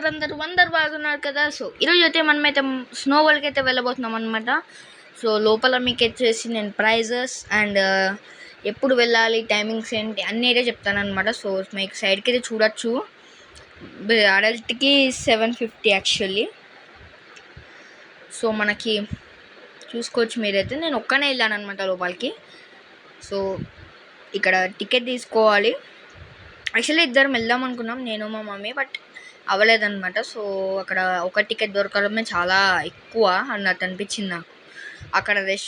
ఉన్నారు అందరు బాగున్నారు కదా. సో ఈరోజు అయితే మనమైతే స్నో వరల్డ్కి అయితే వెళ్ళబోతున్నాం అనమాట. సో లోపల మీకు వచ్చేసి నేను ప్రైజెస్ అండ్ ఎప్పుడు వెళ్ళాలి, టైమింగ్స్ ఏంటి అన్నీ అయితే చెప్తాను అనమాట. సో మీకు సైడ్కి అయితే చూడొచ్చు, అడల్ట్కి 750 యాక్చువల్లీ. సో మనకి చూసుకోవచ్చు మీరైతే. నేను ఒక్కనే వెళ్ళాను అనమాట లోపలికి. సో ఇక్కడ టికెట్ తీసుకోవాలి. యాక్చువల్లీ ఇద్దరం వెళ్దాం అనుకున్నాం, నేను మా మమ్మీ, బట్ అవ్వలేదన్నమాట. సో అక్కడ ఒక టికెట్ దొరకడమే చాలా ఎక్కువ అన్నట్టు అనిపించింది నాకు. అక్కడ రష్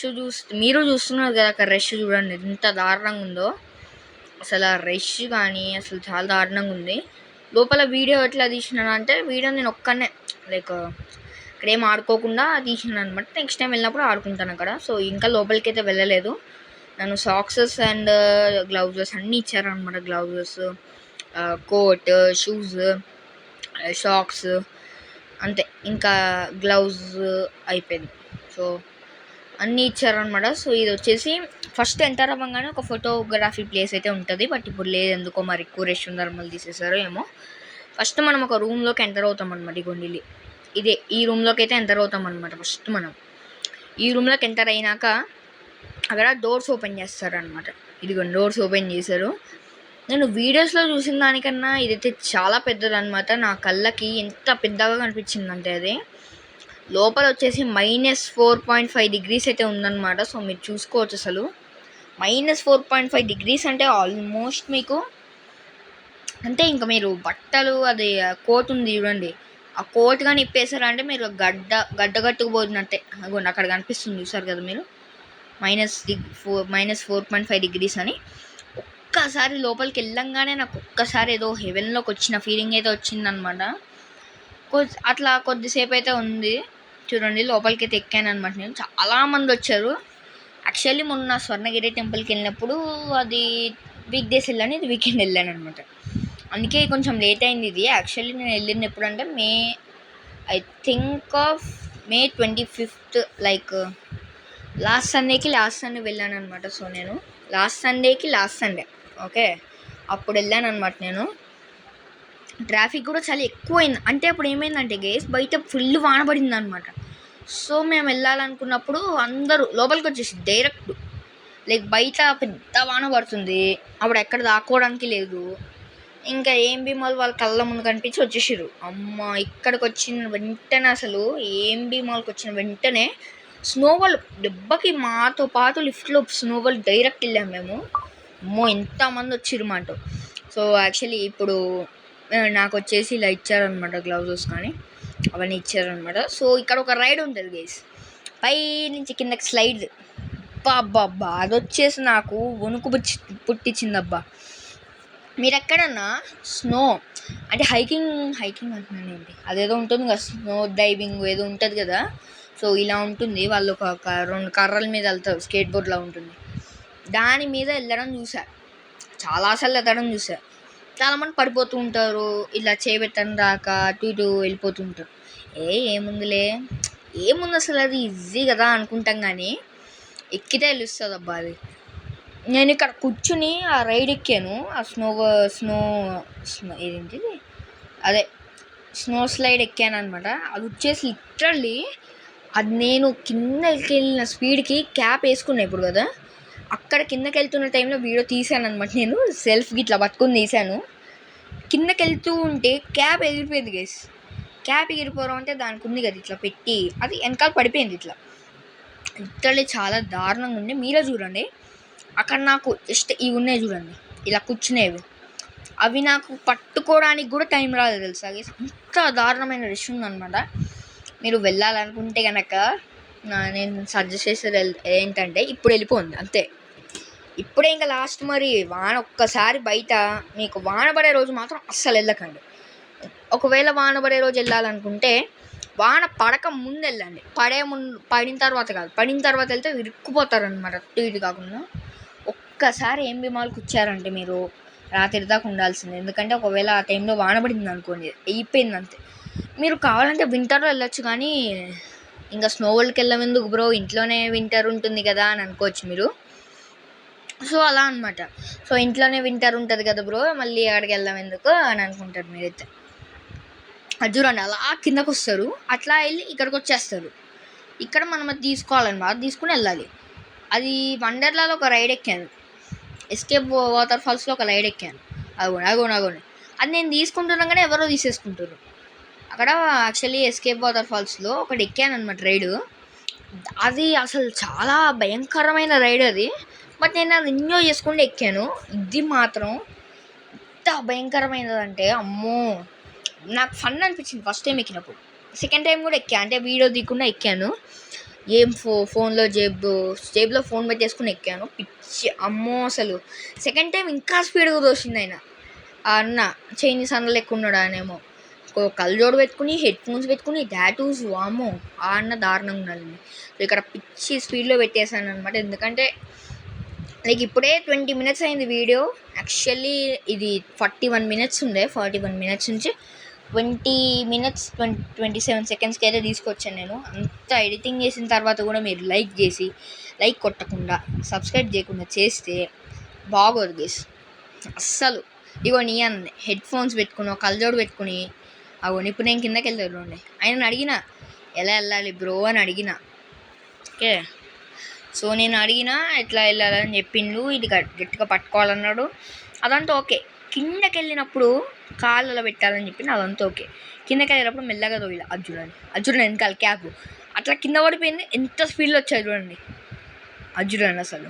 మీరు చూస్తున్నారు కదా, అక్కడ రష్ చూడండి ఎంత దారుణంగా ఉందో. అసలు ఆ రష్ కానీ అసలు చాలా దారుణంగా ఉంది. లోపల వీడియో ఎట్లా తీసినాను అంటే, వీడియో నేను ఒక్కనే లైక్ ఇక్కడ ఏం ఆడుకోకుండా తీసినాను అనమాట. నెక్స్ట్ టైం వెళ్ళినప్పుడు ఆడుకుంటాను అక్కడ. సో ఇంకా లోపలికి అయితే వెళ్ళలేదు. నన్ను సాక్సెస్ అండ్ గ్లౌజెస్ అన్నీ ఇచ్చారనమాట. గ్లౌజెస్, కోట్, షూస్, షాక్స్ అంతే, ఇంకా గ్లౌజ్ అయిపోయింది. సో అన్నీ ఇచ్చారనమాట. సో ఇది వచ్చేసి ఫస్ట్ ఎంటర్ అవ్వగానే ఒక ఫోటోగ్రఫీ ప్లేస్ అయితే ఉంటుంది, బట్ ఇప్పుడు లేదు ఎందుకో, మరి ఎక్కువ రష్ ఉన్నారు, మళ్ళీ తీసేసారో ఏమో. ఫస్ట్ మనం ఒక రూమ్లోకి ఎంటర్ అవుతాం అనమాట. ఇగోండి ఇదే, ఈ రూమ్లోకి అయితే ఎంటర్ అవుతాం అనమాట. ఫస్ట్ మనం ఈ రూమ్లోకి ఎంటర్ అయినాక అక్కడ డోర్స్ ఓపెన్ చేస్తారనమాట. ఇదిగోండి డోర్స్ ఓపెన్ చేశారు. నేను వీడియోస్లో చూసిన దానికన్నా ఇదైతే చాలా పెద్దదన్నమాట. నా కళ్ళకి ఎంత పెద్దగా కనిపించిందంటే అది. లోపల వచ్చేసి -4.5 degrees అయితే ఉందన్నమాట. సో మీరు చూసుకోవచ్చు, అసలు -4.5 degrees అంటే ఆల్మోస్ట్ మీకు అంటే ఇంకా మీరు బట్టలు, అది కోట్ ఉంది చూడండి, ఆ కోట్ కానీ ఇప్పేసారా అంటే మీరు గడ్డ కట్టుకుపోతున్నట్టే. అగోండి అక్కడ కనిపిస్తుంది, చూసారు కదా మీరు, -4.5 degrees అని. ఒక్కసారి లోపలికి వెళ్ళంగానే నాకు ఒక్కసారి ఏదో హెవెన్లోకి వచ్చిన ఫీలింగ్ అయితే వచ్చిందనమాట. అట్లా కొద్దిసేపు అయితే ఉంది చూడండి. లోపలికి అయితే ఎక్కాను అనమాట నేను. చాలామంది వచ్చారు. యాక్చువల్లీ మొన్న స్వర్ణగిరి టెంపుల్కి వెళ్ళినప్పుడు అది వీక్ డేస్ వెళ్ళాను, ఇది వీకెండ్ వెళ్ళాను అనమాట. అందుకే కొంచెం లేట్ అయింది ఇది. యాక్చువల్లీ నేను వెళ్ళింది ఎప్పుడంటే I think of May 25th, like last Sunday వెళ్ళాను అనమాట. సో నేను లాస్ట్ సండే ఓకే, అప్పుడు వెళ్ళాను అనమాట నేను. ట్రాఫిక్ కూడా చాలా ఎక్కువైంది. అంటే అప్పుడు ఏమైందంటే గేస్, బయట ఫుల్ వాన పడింది అనమాట. సో మేము వెళ్ళాలనుకున్నప్పుడు అందరూ లోపలికి వచ్చేసి డైరెక్ట్, లైక్ బయట పెద్ద వాన పడుతుంది, అప్పుడు ఎక్కడ దాక్కోవడానికి లేదు. ఇంకా AMB మాల్ వాళ్ళ కళ్ళ ముందు కనిపించి వచ్చేసారు. అమ్మ ఇక్కడికి వచ్చిన వెంటనే, అసలు AMB మాల్కి వచ్చిన వెంటనే స్నోవాల్ దెబ్బకి మాతో పాటు లిఫ్ట్లో స్నోవాల్ డైరెక్ట్ వెళ్ళాము మేము. అమ్మో ఎంతమంది వచ్చిర్రు మాట. సో యాక్చువల్లీ ఇప్పుడు నాకు వచ్చేసి ఇలా ఇచ్చారనమాట, గ్లౌజెస్ కానీ అవన్నీ ఇచ్చారనమాట. సో ఇక్కడ ఒక రైడ్ ఉంటుంది గైస్, పై నుంచి కిందకి స్లైడ్. అబ్బా అది వచ్చేసి నాకు వణుకు పుట్టించిందబ్బా. మీరు ఎక్కడన్నా స్నో అంటే హైకింగ్ అంటున్నాను ఏంటి, అదేదో ఉంటుంది కదా, స్నో డైవింగ్ ఏదో ఉంటుంది కదా. సో ఇలా ఉంటుంది, వాళ్ళు ఒక 2 కర్రల మీద వెళ్తారు, స్కేట్ బోర్డ్లా ఉంటుంది, దాని మీద వెళ్ళడం చూసా. చాలాసార్లు వెళ్ళడం చూసా. చాలామంది పడిపోతూ ఉంటారు, ఇలా చేయబెట్టని దాకా అటు ఇటు వెళ్ళిపోతుంటారు. ఏముంది అసలు, అది ఈజీ కదా అనుకుంటాం, కానీ ఎక్కితే తెలుస్తుంది అబ్బా అది. నేను ఇక్కడ కూర్చుని ఆ రైడ్ ఎక్కాను, ఆ స్నో ఏదేంటిది అదే స్నో స్లైడ్ ఎక్కాను అనమాట. అది వచ్చేసి లిటరల్లీ అది నేను కిందకి వెళ్ళిన స్పీడ్కి క్యాప్ వేసుకున్నా ఇప్పుడు కదా, అక్కడ కిందకి వెళ్తున్న టైంలో వీడియో తీసాను అనమాట. నేను సెల్ఫ్కి ఇట్లా పట్టుకుని తీసాను. కిందకి వెళ్తూ ఉంటే క్యాప్ ఎగిరిపోయింది గైస్. క్యాప్ ఎగిరిపోవడం అంటే దానికి ఉంది కదా ఇట్లా పెట్టి, అది వెనకాల పడిపోయింది ఇట్లా. లిటరల్లీ చాలా దారుణంగా ఉంది. మీరే చూడండి, అక్కడ నాకు జస్ట్ ఇవి ఉన్నాయి చూడండి, ఇలా కూర్చునేవి, అవి నాకు పట్టుకోవడానికి కూడా టైం రాలేదు తెలుసా గైస్. అంత దారుణమైన రష్ ఉందన్నమాట. మీరు వెళ్ళాలనుకుంటే కనుక నేను సజెస్ట్ చేసేది ఏంటంటే ఇప్పుడు వెళ్ళిపోండి అంతే. ఇప్పుడే ఇంకా లాస్ట్. మరి వాన ఒక్కసారి బయట మీకు వాన పడే రోజు మాత్రం అస్సలు వెళ్ళకండి. ఒకవేళ వాన పడే రోజు వెళ్ళాలనుకుంటే వాన పడక ముందు వెళ్ళండి, పడిన తర్వాత కాదు. పడిన తర్వాత వెళ్తే ఇరుక్కుపోతారు అనమాట, అటు ఇటు కాకుండా. ఒక్కసారి AMB మాల్కి వచ్చారంటే మీరు రాత్రి దాకా ఉండాల్సిందే, ఎందుకంటే ఒకవేళ ఆ టైంలో వాన పడింది అనుకోండి అయిపోయింది అంతే. మీరు కావాలంటే వింటర్లో వెళ్ళొచ్చు, కానీ ఇంకా స్నో వరల్డ్కి వెళ్ళమెందుకు బ్రో, ఇంట్లోనే వింటర్ ఉంటుంది కదా అని అనుకోవచ్చు మీరు. సో అలా అనమాట. సో ఇంట్లోనే వింటర్ ఉంటుంది కదా బ్రో, మళ్ళీ అక్కడికి వెళ్దాం ఎందుకు అని అనుకుంటారు మీరైతే. అది చూడండి అలా కిందకు వస్తారు, అట్లా వెళ్ళి ఇక్కడికి వచ్చేస్తారు. ఇక్కడ మనం అది తీసుకోవాలన్నమాట, అది తీసుకుని వెళ్ళాలి. అది వండర్లాలో ఒక రైడ్ ఎక్కాను, ఎస్కేప్ వాటర్ ఫాల్స్లో ఒక రైడ్ ఎక్కాను. అగోండి అది నేను తీసుకుంటున్నాగానే ఎవరో తీసేసుకుంటారు. అక్కడ యాక్చువల్లీ ఎస్కేప్ వాటర్ ఫాల్స్లో ఒకటి ఎక్కాను అనమాట రైడ్. అది అసలు చాలా భయంకరమైన రైడ్ అది, బట్ నేను అది ఎంజాయ్ చేసుకుంటూ ఎక్కాను. ఇది మాత్రం ఎంత భయంకరమైనదంటే అమ్మో, నాకు ఫన్ అనిపించింది ఫస్ట్ టైం ఎక్కినప్పుడు. సెకండ్ టైం కూడా ఎక్కా, అంటే వీడియో తీయకుండా ఎక్కాను. ఫోన్లో జేబులో ఫోన్ పెట్టేసుకుని ఎక్కాను. పిచ్చి అమ్మో అసలు. సెకండ్ టైం ఇంకా స్పీడ్గా దోసింది ఆయన. ఆ అన్న చైనీస్ అన్న లెక్క ఉన్నాడు ఆయనేమో, కళ్ళజోడు పెట్టుకుని హెడ్ ఫోన్స్ పెట్టుకుని టాటూస్, వామో ఆ అన్న దారుణంగా ఉండాలి. ఇక్కడ పిచ్చి స్పీడ్లో పెట్టేశాను అనమాట. ఎందుకంటే లైక్ ఇప్పుడే 20 minutes అయింది వీడియో. యాక్చువల్లీ ఇది 41 minutes ఉండే. 41 minutes నుంచి 20 minutes 27 secondsకి అయితే తీసుకొచ్చాను నేను. అంత ఎడిటింగ్ చేసిన తర్వాత కూడా మీరు లైక్ కొట్టకుండా సబ్స్క్రైబ్ చేయకుండా చేస్తే బాగోదు గైస్ అస్సలు. ఇగో నీ అన్న హెడ్ ఫోన్స్ పెట్టుకుని కళ్ళజోడు పెట్టుకుని ఇప్పుడు నేను కిందకి వెళ్తాను. ఆయన అడిగిన ఎలా వెళ్ళాలి బ్రో అని అడిగిన. ఓకే, సో నేను అడిగినా ఎట్లా వెళ్ళాలని చెప్పిండు. ఇది గట్టిగా పట్టుకోవాలన్నాడు, అదంతా ఓకే. కిందకి వెళ్ళినప్పుడు కాళ్ళలో పెట్టాలని చెప్పింది, అదంతా ఓకే. కిందకి వెళ్ళినప్పుడు మెల్లగా తోయిలా. అది చూడండి వెనకాల క్యాప్ అట్లా కింద పడిపోయింది. ఎంత స్పీడ్లో వచ్చాయి చూడండి. అది చూడండి అసలు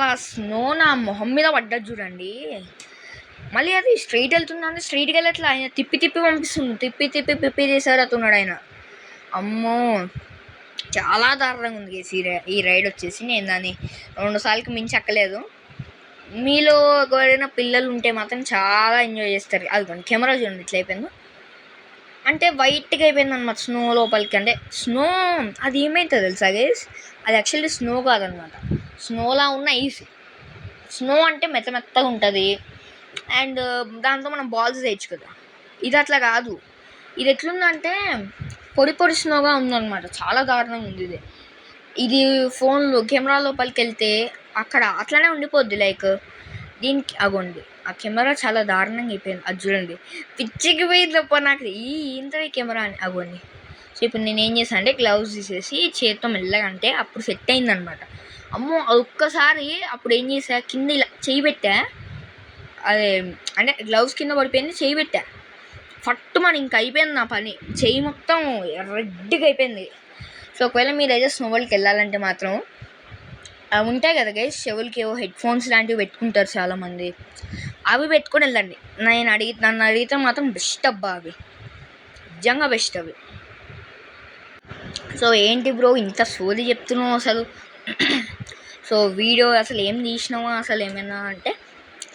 ఆ స్నో నా మొహం మీద పడ్డది చూడండి. మళ్ళీ అది స్ట్రైట్ వెళ్తుందంటే స్ట్రైట్గా వెళ్ళట్లా, ఆయన తిప్పి పంపిస్తుంది. తిప్పి చేశారు అతున్నాడు ఆయన. అమ్మో చాలా దారుణంగా ఉంది ఈ రైడ్ వచ్చేసి. నేను దాన్ని 2 సార్లకి మించి ఎక్కలేదు. మీలో ఎవరైనా పిల్లలు ఉంటే మాత్రం చాలా ఎంజాయ్ చేస్తారు. అది కెమెరా చూడండి ఇట్లా అయిపోయింది, అంటే వైట్గా అయిపోయింది అనమాట స్నో లోపలికి. అంటే స్నో అది ఏమవుతుంది తెలుసా గైస్, అది యాక్చువల్లీ స్నో కాదనమాట, స్నోలా ఉన్న ఐస్. స్నో అంటే మెత్తగా ఉంటుంది అండ్ దాంతో మనం బాల్స్ వేయచ్చు కదా. ఇది అట్లా కాదు, ఇది ఎట్లుందంటే పొడి స్నోగా ఉందన్నమాట. చాలా దారుణంగా ఉంది ఇది ఫోన్లో కెమెరా లోపలికి వెళ్తే అక్కడ అట్లానే ఉండిపోద్ది. లైక్ దీనికి అగోండి ఆ కెమెరా చాలా దారుణంగా అయిపోయింది. అది చూడండి పిచ్చికి పోయింది తప్ప నాకు ఇంత కెమెరా అని. అగోండి సో ఇప్పుడు నేను ఏం చేశాను అంటే గ్లౌజ్ తీసేసి చేతితో మెల్లగా అంటే అప్పుడు సెట్ అయిందనమాట. అమ్మో ఒక్కసారి అప్పుడు ఏం చేసా, కింద ఇలా చేయి పెట్టా, అదే అంటే గ్లౌజ్ కింద పడిపోయింది, చేయి పెట్టా ఫట్టుమని ఇంక అయిపోయింది నా పని. చెయ్యి మొత్తం రెడ్గా అయిపోయింది. సో ఒకవేళ మీరైతే స్నోవల్కి వెళ్ళాలంటే మాత్రం ఉంటాయి కదా గైస్, చెవులకి ఏవో హెడ్ ఫోన్స్ లాంటివి పెట్టుకుంటారు చాలామంది, అవి పెట్టుకొని వెళ్ళండి. నన్ను అడిగితే మాత్రం బెస్ట్ అబ్బా, అవి నిజంగా బెస్ట్ అవి. సో ఏంటి బ్రో ఇంత సోది చెప్తున్నావు అసలు. సో వీడియో అసలు ఏం తీసినావా అసలు ఏమైనా అంటే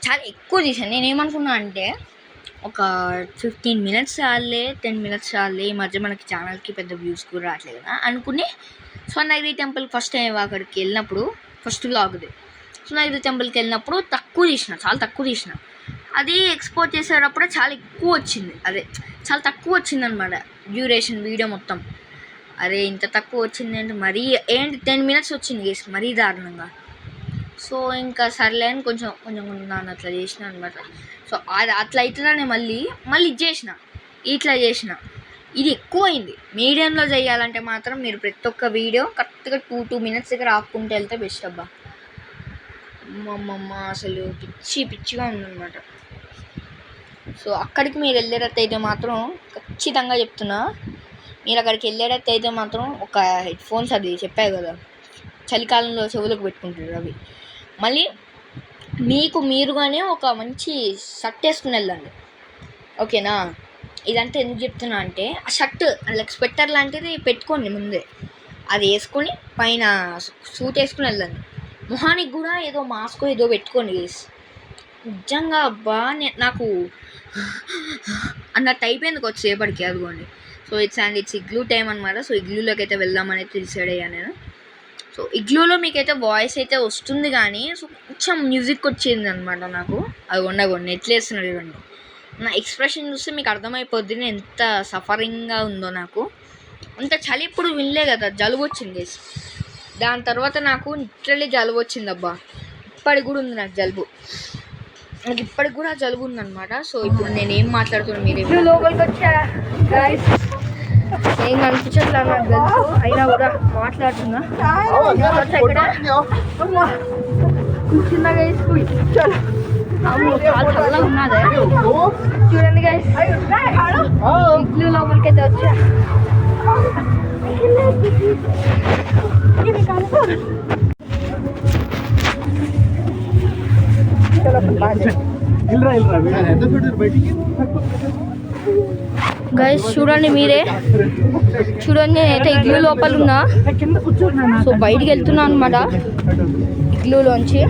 చాలా ఎక్కువ తీసాను. నేనేమనుకున్నా అంటే ఒక 15 minutes చాలే, 10 minutes చాలే, ఈ మధ్య మనకి ఛానల్కి పెద్ద వ్యూస్ కూడా రావట్లేదు కదా అనుకుని స్వర్ణగిరి టెంపుల్ ఫస్ట్ టైం అక్కడికి వెళ్ళినప్పుడు ఫస్ట్ వ్లాగ్ది స్వర్ణగిరి టెంపుల్కి వెళ్ళినప్పుడు చాలా తక్కువ తీసిన. అది ఎక్స్పోర్ట్ చేసేటప్పుడు చాలా ఎక్కువ వచ్చింది, చాలా తక్కువ వచ్చింది అనమాట డ్యూరేషన్ వీడియో మొత్తం. ఇంత తక్కువ వచ్చింది అంటే మరీ 10 minutes వచ్చింది మరీ దారుణంగా. సో ఇంకా సర్లే అని కొంచెం దాన్ని అట్లా చేసిన అనమాట. సో అది అట్లా అవుతుందని మళ్ళీ ఇట్లా చేసిన. ఇది ఎక్కువ అయింది. మీడియంలో చేయాలంటే మాత్రం మీరు ప్రతి ఒక్క వీడియో కరెక్ట్గా 2 minutes దగ్గర ఆపుకుంటూ వెళ్తే బెస్ట్ అబ్బా. అమ్మమ్మ అసలు పిచ్చిగా ఉందన్నమాట. సో అక్కడికి మీరు వెళ్ళేటట్టు అయితే మాత్రం ఖచ్చితంగా చెప్తున్నా, మీరు అక్కడికి వెళ్ళేటట్టు అయితే మాత్రం ఒక హెడ్ ఫోన్స్ అది చెప్పాయి కదా చలికాలంలో చెవులకు పెట్టుకుంటారు అవి, మళ్ళీ మీరుగానే ఒక మంచి షర్ట్ వేసుకుని వెళ్ళండి. ఓకేనా, ఇదంతా ఎందుకు చెప్తున్నా అంటే ఆ షర్ట్ లైక్ స్వెటర్ లాంటిది పెట్టుకోండి ముందే, అది వేసుకొని పైన సూట్ వేసుకుని వెళ్ళండి. మొహానికి కూడా ఏదో మాస్క్ ఏదో పెట్టుకోండి గైస్. నిజంగా అబ్బా నాకు అన్నట్టు అయిపోయింది కొద్దిసేపటికి. అదిగోండి సో ఇట్స్ ఇగ్లూ టైం అనమాట. సో ఇగ్లూలోకి అయితే వెళ్దామని డిసైడ్ అయ్యాను నేను. సో ఇగ్లూలో మీకైతే వాయిస్ అయితే వస్తుంది కానీ సో కొంచెం మ్యూజిక్ వచ్చింది అనమాట నాకు. అది ఉండగొండి ఎట్లేస్తున్నాడు ఇవ్వండి, నా ఎక్స్ప్రెషన్ చూస్తే మీకు అర్థమైపోద్ది ఎంత సఫరింగ్గా ఉందో. నాకు అంత చలి ఇప్పుడు వినలే కదా, జలుబు వచ్చింది. దాని తర్వాత నాకు లిటరల్లీ జలుబు వచ్చింది అబ్బా, ఇప్పటికి కూడా ఉంది నాకు జలుబు. నాకు ఇప్పటికి కూడా జలుబు ఉందన్నమాట. సో ఇప్పుడు నేను ఏం మాట్లాడుతున్నాను మీరే లోపలికి వచ్చా గైస్. ఏం కనిపించట్లా నాకు తెలుసు, అయినా కూడా మాట్లాడుతున్నా. కూర్చున్నా గైస్, కూర్చోను. చాలా చల్లగా ఉన్నదే చూడండి గైస్. ఇడ్లీ లోపలికైతే వచ్చా. గైస్ చూడండి మీరే, చూడండి నేనైతే ఇడ్లీ లోపల ఉన్నా. సో బయటికి వెళ్తున్నా అనమాట ఇడ్లీలోంచి.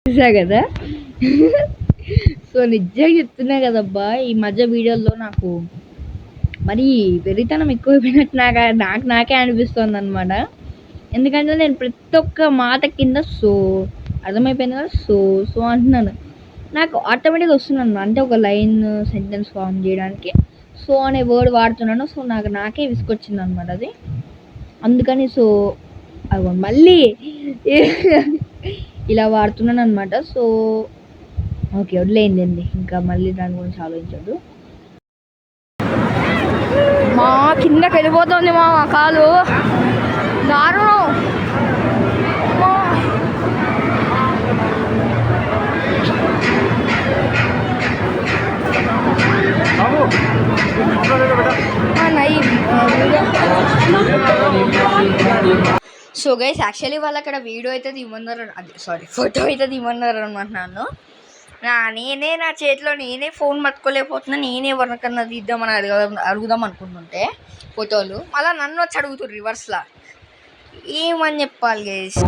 చూసా కదా. సో నిజంగా చెప్తున్నా కదబ్బా, ఈ మధ్య వీడియోల్లో నాకు మరి వెరితనం ఎక్కువైపోయినట్టు నాకే అనిపిస్తుంది అనమాట. ఎందుకంటే నేను ప్రతి ఒక్క మాట కింద సో అర్థమైపోయింది కదా, సో సో అంటున్నాను. నాకు ఆటోమేటిక్గా వస్తున్నాను, అంటే ఒక లైన్ సెంటెన్స్ ఫామ్ చేయడానికి సో అనే వర్డ్ వాడుతున్నాను. సో నాకే విసుకొచ్చింది అనమాట అది. అందుకని సో అవి మళ్ళీ ఇలా వాడుతున్నాను అనమాట. సో ఓకే వదిలేయండి, ఇంకా మళ్ళీ దాని గురించి ఆలోచించద్దు. మా కిందకి వెళ్ళిపోతుంది మా కాలు, దారుణం. సో గైస్ యాక్చువల్లీ వాళ్ళు అక్కడ వీడియో అయితే తీయమన్నారు, అది సారీ ఫోటో అయితే తీయమన్నారు అనమాట. నేనే నా చేతిలో నేనే ఫోన్ పట్టుకోలేకపోతున్నా, నేనే ఎవరికన్నా తీద్దామని అడుగుదాం అనుకుంటుంటే ఫోటోలు అలా నన్ను వచ్చి అడుగుతారు రివర్స్లా. ఏమని చెప్పాలి గైస్.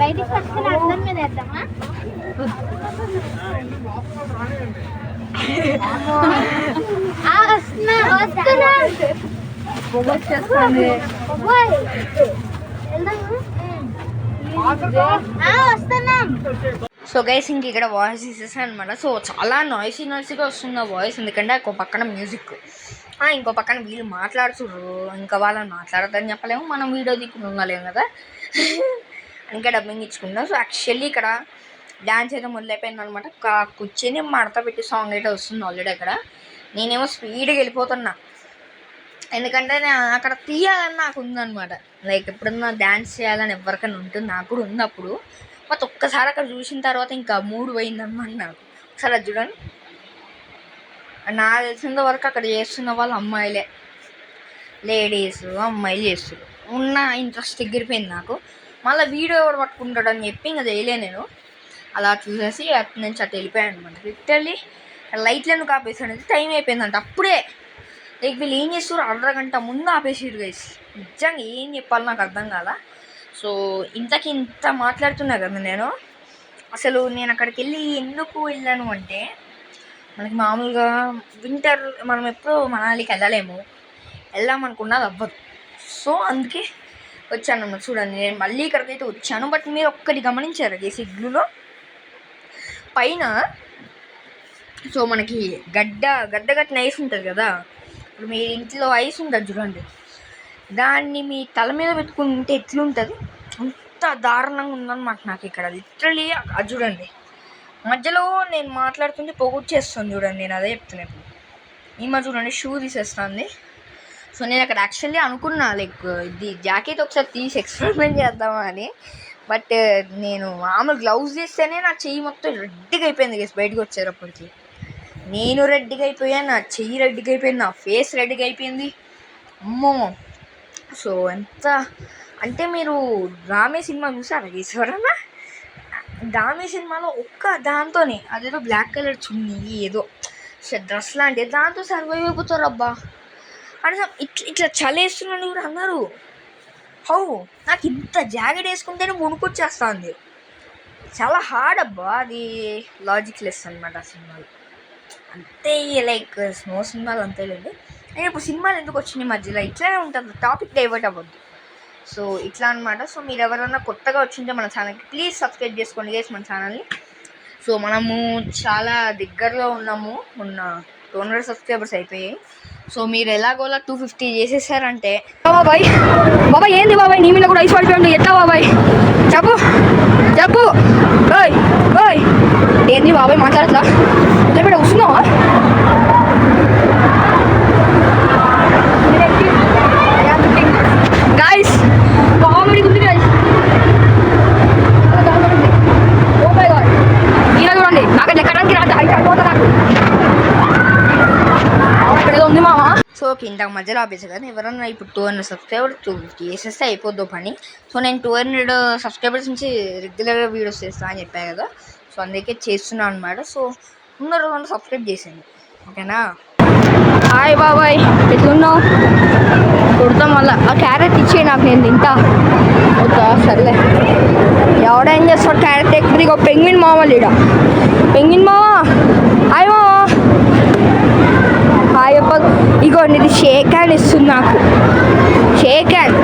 బయటికి పట్టుకుని అందరి మీద వేద్దామా? సో గైస్ ఇంక ఇక్కడ వాయిస్ ఇసేసాను అనమాట. సో చాలా నాయిసీగా వస్తుంది ఆ వాయిస్, ఎందుకంటే ఒక పక్కన మ్యూజిక్, ఇంకో పక్కన వీళ్ళు మాట్లాడుతుర్రు. ఇంకా వాళ్ళని మాట్లాడద్దని చెప్పలేము, మనం వీడియో దిక్కుని ఉండలేము కదా, ఇంకా డబ్బింగ్ ఇచ్చుకుంటాం. సో యాక్చువల్లీ ఇక్కడ డ్యాన్స్ అయితే మొదలైపోయింది అనమాట. కూర్చొని మడత పెట్టి సాంగ్ అయితే వస్తుంది ఆల్రెడీ. అక్కడ నేనేమో స్పీడ్గా వెళ్ళిపోతున్నా, ఎందుకంటే అక్కడ తీయాలని నాకు ఉందన్నమాట. లైక్ ఎప్పుడన్నా డ్యాన్స్ చేయాలని ఎవరికైనా ఉంటుంది, నాకు కూడా ఉంది అప్పుడు. మొత్తం ఒక్కసారి అక్కడ చూసిన తర్వాత ఇంకా మూడు పోయిందన్నమాట నాకు. ఒకసారి అది చూడండి. నాకు తెలిసినంత వరకు అక్కడ చేస్తున్న వాళ్ళు అమ్మాయిలే, లేడీస్ అమ్మాయిలు చేస్తారు. ఉన్న ఇంట్రెస్ట్ ఎగిరిపోయింది నాకు. మళ్ళీ వీడియో ఎవరు పట్టుకుంటాడు అని చెప్పి ఇంకా చేయలే నేను. అలా చూసేసి నేను చట్ట వెళ్ళిపోయాను అనమాట. లిటరల్లీ లైట్లను కాపేసాను, టైం అయిపోయిందంట. అప్పుడే లైక్ వీళ్ళు ఏం చేస్తారు, అర్ధగంట ముందు ఆపేసారు గైస్. నిజంగా ఏం చెప్పాలి నాకు అర్థం కాదా. సో ఇంత మాట్లాడుతున్నా కదా నేను. అసలు నేను అక్కడికి వెళ్ళి ఎందుకు వెళ్ళాను అంటే, మనకి మామూలుగా వింటర్ మనం ఎప్పుడూ మనాలికి వెళ్ళలేము, వెళ్దామనుకున్నది అవ్వదు. సో అందుకే వచ్చాను అన్నమాట. చూడండి నేను మళ్ళీ ఇక్కడికైతే వచ్చాను. బట్ మీరు ఒక్కటి గమనించారు ఈ సిగ్గులో పైన, సో మనకి గడ్డ కట్టిన ఐస్ ఉంటుంది కదా, ఇప్పుడు మీ ఇంట్లో ఐస్ ఉంటుంది చూడండి, దాన్ని మీ తల మీద పెట్టుకుంటే ఎట్లుంటుంది అంత దారుణంగా ఉందన్నమాట నాకు ఇక్కడ. లిటరలీ అది చూడండి, మధ్యలో నేను మాట్లాడుతుంటే పొగొచ్చేస్తాను చూడండి. నేను అదే చెప్తున్నాను. ఈమె చూడండి షూ తీసేస్తుంది. సో నేను అక్కడ యాక్చువల్లీ అనుకున్నా లైక్ ఇది జాకెట్ ఒకసారి తీసి ఎక్స్పెరిమెంట్ చేద్దామా అని. బట్ నేను మామూలు గ్లౌజ్ చేస్తేనే నా చెయ్యి మొత్తం రెడ్డిగా అయిపోయింది గేస్. బయటకు వచ్చేటప్పటికి నేను రెడ్డిగా అయిపోయాను, నా చెయ్యి రెడ్డిగా అయిపోయింది, నా ఫేస్ రెడ్డిగా అయిపోయింది. అమ్మో. సో ఎంత అంటే, మీరు రామే సినిమా చూసారా గేస్ ఎవరన్నా? రామే సినిమాలో ఒక్క దాంతోనే, అదేదో బ్లాక్ కలర్ చున్నీ ఏదో డ్రెస్ లాంటిది, దాంతో సర్వైవ్ అయిపోతారు అబ్బా. అంటే ఇట్లా చలేస్తున్నాను కూడా అన్నారు. హౌ నాకు ఇంత జాకెట్ వేసుకుంటేనే వణుకొచ్చేస్తుంది. చాలా హార్డ్ అబ్బా అది. లాజిక్ లెస్ అనమాట ఆ సినిమాలు. అంతే లైక్ స్నో సినిమాలు అంతేలేండి. నేను ఇప్పుడు సినిమాలు ఎందుకు వచ్చినాయి మధ్యలో ఇట్లానే ఉంటుంది, టాపిక్ డైవర్ట్ అవ్వద్దు. సో ఇట్లా అనమాట. సో మీరు ఎవరైనా కొత్తగా వచ్చింటే మన ఛానల్కి ప్లీజ్ సబ్స్క్రైబ్ చేసుకోండి గైస్ మన ఛానల్ని. సో మనము చాలా దగ్గరలో ఉన్నాము, మొన్న 200 సబ్స్క్రైబర్స్ అయిపోయాయి. సో మీరు ఎలాగోలా 250 చేసేసారంటే, బాబాయ్ బాబాయ్ ఏంది బాబాయ్ నీ మీద కూడా ఐస్ పడిపోయింది ఎట్లా బాబాయ్ చెప్పు చెప్పు. ఓయ్ ఓయ్ ఏంది బాబాయ్ మాట్లాడట్లా, ఇక్కడ వస్తున్నావా? గైస్ కామెడీ ఉంది గైస్. ఓ మై గాడ్, ఇలా చూడండి నాకు ఎక్కడానికి రాదు, అయితే అయిపోతా నాకు ఇక్కడ ఉంది మామ. సో ఇంత మధ్యలో ఆపేసా కదా. ఎవరన్నా ఇప్పుడు 200 సబ్స్క్రైబర్స్ 250 చేసేస్తే అయిపోద్దు పని. సో నేను 200 సబ్స్క్రైబర్స్ నుంచి రెగ్యులర్గా వీడియోస్ చేస్తాను అని చెప్పాను కదా. సో అందుకే చేస్తున్నాను అనమాట. సో ముందర సబ్స్క్రైబ్ చేసాను, ఓకేనా? హాయ్ బాబాయ్ ఎట్లున్నావు? కుడతా మళ్ళా ఆ క్యారెట్ ఇచ్చే నాకు, నేను తింటా. ఓకే సర్లే. ఎవడేం చేస్తాడు క్యారెట్ ఎక్కడ? ఇక పెంగ్విన్ మామ లీడ, పెంగ్విన్ మామ. హాయ్ మామ. హాయ్ అప్ప. ఇగో ఇది షేక్ హ్యాండ్ ఇస్తుంది నాకు, shake hand.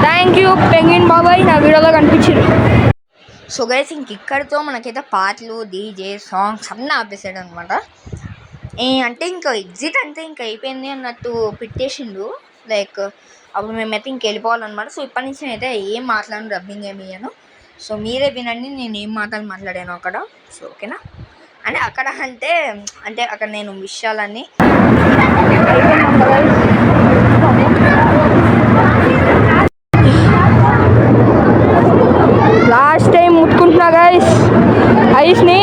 Thank you penguin బాబాయ్, నా వీడియోలో కనిపించింది. సో గైస్ ఇక్కడితో మనకైతే పాటలు డీజే సాంగ్స్ అన్నీ ఆపేసాడు అనమాట. అంటే ఇంకా ఎగ్జిట్ అంటే ఇంకా అయిపోయింది అన్నట్టు పెట్టేసిండు. లైక్ అప్పుడు మేమైతే ఇంక వెళ్ళిపోవాలన్నమాట. సో ఇప్పటి నుంచి నేనైతే ఏం మాట్లాడను, డబ్బింగ్ ఏమి ఇయ్యను. సో మీరే వినండి నేను ఏం మాటలు మాట్లాడాను అక్కడ. సో ఓకేనా? అంటే అక్కడ అంటే అక్కడ నేను విషయాలన్నీ లాస్ట్ టైం ముట్టుకుంటున్నా గైస్ ఐస్ని.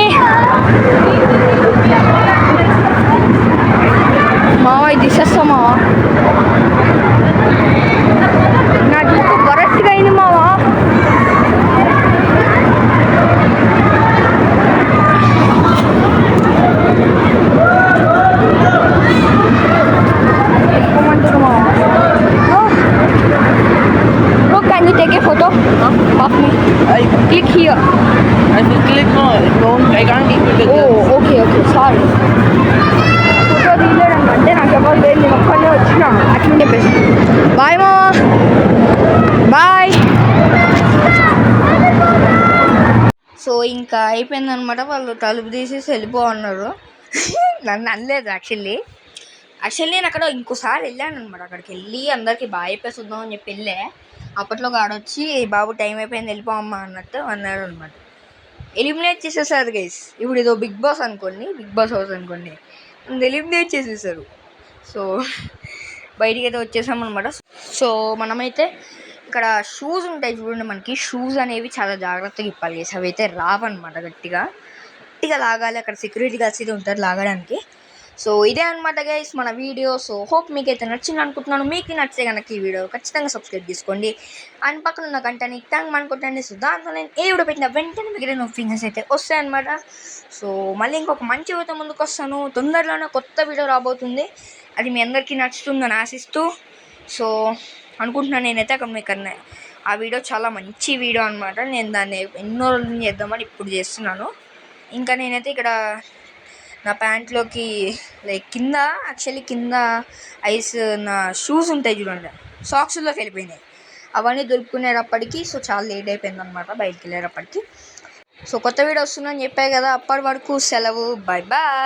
మావా ఇది తీసేస్తా మావా, నా జుట్టు కరెక్ట్గా అయింది మావా. Can you take a photo of me? Click here. I will click no, I can't click it. Oh, okay, sorry. Photo తీయలేదంటే నాకు ఎవరు లేదు, నేను ఒక్కనే వచ్చిన అట్లా చెప్పేసి. బాయ్ మా బాయ్. సో ఇంకా అయిపోయిందనమాట. వాళ్ళు తలుపు తీసేసి వెళ్ళిపోన్నారు. నన్ను అనలేదు యాక్చువల్లీ నేను అక్కడ ఇంకోసారి వెళ్ళాను అనమాట. అక్కడికి వెళ్ళి అందరికి బాయ్ చెప్పేసి వద్దాం అని చెప్పి వెళ్ళే. అప్పట్లో గాడొచ్చి బాబు టైం అయిపోయింది వెళ్ళిపోమ్మా అన్నట్టు అన్నాడు అనమాట. ఎలిమినేట్ చేసేసారు గైస్. ఇప్పుడు ఏదో బిగ్ బాస్ అనుకోండి, బిగ్ బాస్ హౌస్ అనుకోండి, ఎలిమినేట్ చేసేసారు. సో బయటికి అయితే వచ్చేసాం అనమాట. సో మనమైతే ఇక్కడ షూస్ ఉంటాయి చూడండి, మనకి షూస్ అనేవి చాలా జాగ్రత్తగా ఇప్పాలి గైస్. అవి అయితే రావన్నమాట, గట్టిగా లాగాలి. అక్కడ సెక్యూరిటీ గార్డ్స్ అయితే ఉంటారు లాగడానికి. సో ఇదే అనమాట గైస్ మన వీడియో. సో హోప్ మీకైతే నచ్చింది అనుకుంటున్నాను. మీకు నచ్చితే కనుక ఈ వీడియో ఖచ్చితంగా సబ్స్క్రైబ్ చేసుకోండి అండ్ పక్కన ఉన్న గంటని ట్యాంక్ అనుకుంటండి. సో దాంతో నేను ఏ వీడియో పెట్టిన వెంటనే మీకు నోటిఫికేషన్స్ అయితే వస్తాయన్నమాట. సో మళ్ళీ ఇంకొక మంచి వీడియోతో ముందుకు వస్తాను. తొందరలోనే కొత్త వీడియో రాబోతుంది. అది మీ అందరికీ నచ్చుతుందని ఆశిస్తూ సో అనుకుంటున్నాను నేనైతే అక్కడ మీకు ఆ వీడియో చాలా మంచి వీడియో అనమాట. నేను దాన్ని ఎన్నో రోజులు చేద్దామని ఇప్పుడు చేస్తున్నాను. ఇంకా నేనైతే ఇక్కడ నా ప్యాంట్లోకి లైక్ కింద యాక్చువల్లీ కింద ఐస్ నా షూస్ ఉంటాయి చూడండి, సాక్స్లోకి వెళ్ళిపోయినాయి. అవన్నీ దొరుకునేటప్పటికి సో చాలా లేట్ అయిపోయింది అనమాట బయటికి వెళ్ళేటప్పటికి. సో కొత్త వీడియో వస్తుందని చెప్పాయి కదా, అప్పటి వరకు సెలవు, బాయ్ బాయ్.